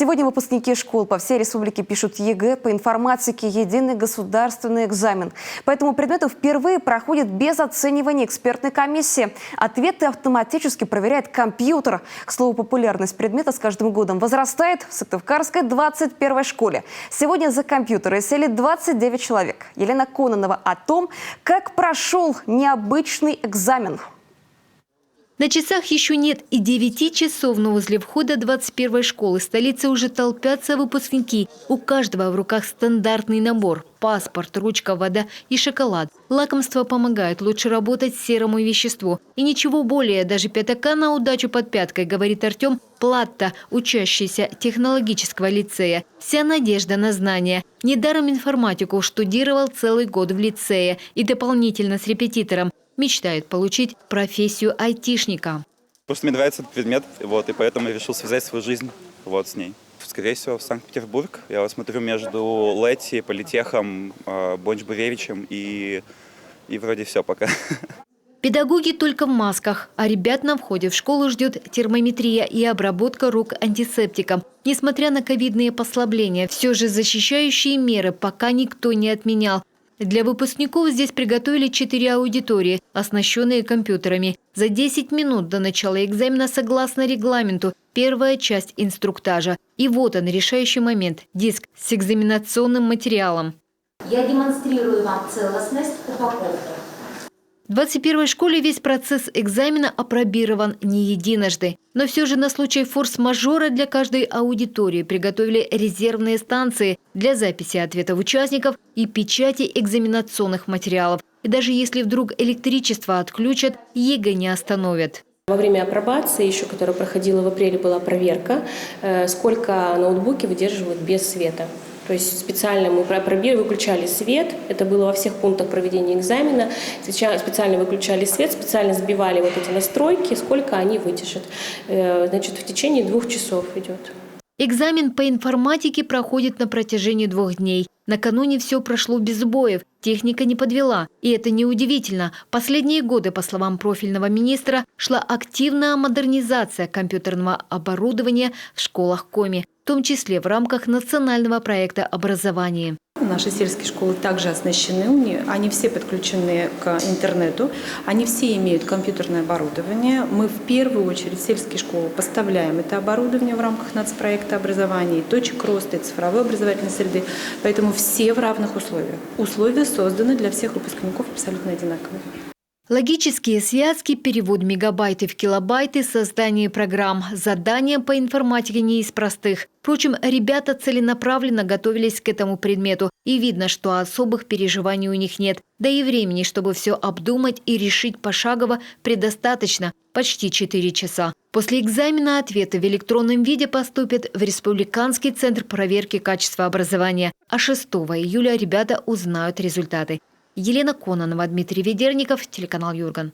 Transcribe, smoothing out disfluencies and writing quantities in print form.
Сегодня выпускники школ по всей республике пишут ЕГЭ по информатике, единый государственный экзамен. По этому предмету впервые проходит без оценивания экспертной комиссии. Ответы автоматически проверяет компьютер. К слову, популярность предмета с каждым годом возрастает. В Сыктывкарской 21-й школе сегодня за компьютеры сели 29 человек. Елена Кононова о том, как прошел необычный экзамен. На часах еще нет и 9 часов, но возле входа 21-й школы столицы уже толпятся выпускники. У каждого в руках стандартный набор – паспорт, ручка, вода и шоколад. Лакомство помогает лучше работать серому веществу. И ничего более, даже пятака на удачу под пяткой, говорит Артем Платта, учащийся технологического лицея. Вся надежда на знания. Недаром информатику штудировал целый год в лицее и дополнительно с репетитором. Мечтает получить профессию айтишника. Просто мне нравится этот предмет, и поэтому я решил связать свою жизнь с ней. Скорее всего, в Санкт-Петербург. Я смотрю между Летти, Политехом, Бонч-Буревичем и вроде все пока. Педагоги только в масках, а ребят на входе в школу ждет термометрия и обработка рук антисептиком. Несмотря на ковидные послабления, все же защищающие меры пока никто не отменял. Для выпускников здесь приготовили 4 аудитории, оснащенные компьютерами. За 10 минут до начала экзамена, согласно регламенту, первая часть инструктажа. И вот он, решающий момент – диск с экзаменационным материалом. Я демонстрирую вам целостность упаковки. В 21-й школе весь процесс экзамена апробирован не единожды. Но все же на случай форс-мажора для каждой аудитории приготовили резервные станции для записи ответов участников и печати экзаменационных материалов. И даже если вдруг электричество отключат, ЕГЭ не остановят. Во время апробации, которая проходила в апреле, была проверка, сколько ноутбуки выдерживают без света. То есть специально мы выключали свет, это было во всех пунктах проведения экзамена, специально выключали свет, специально сбивали эти настройки, сколько они выдержат. В течение 2 часов идет. Экзамен по информатике проходит на протяжении 2 дней. Накануне все прошло без сбоев, техника не подвела. И это неудивительно. Последние годы, по словам профильного министра, шла активная модернизация компьютерного оборудования в школах Коми, в том числе в рамках национального проекта образования. Наши сельские школы также оснащены, они все подключены к интернету, они все имеют компьютерное оборудование. Мы в первую очередь в сельские школы поставляем это оборудование в рамках нацпроекта образования, и точек роста, и цифровой образовательной среды, поэтому все в равных условиях. Условия созданы для всех выпускников абсолютно одинаковые. Логические связки, перевод мегабайты в килобайты, создание программ. Задания по информатике не из простых. Впрочем, ребята целенаправленно готовились к этому предмету. И видно, что особых переживаний у них нет. Да и времени, чтобы все обдумать и решить пошагово, предостаточно. Почти 4 часа. После экзамена ответы в электронном виде поступят в Республиканский центр проверки качества образования. А 6 июля ребята узнают результаты. Елена Кононова, Дмитрий Ведерников, телеканал Юрган.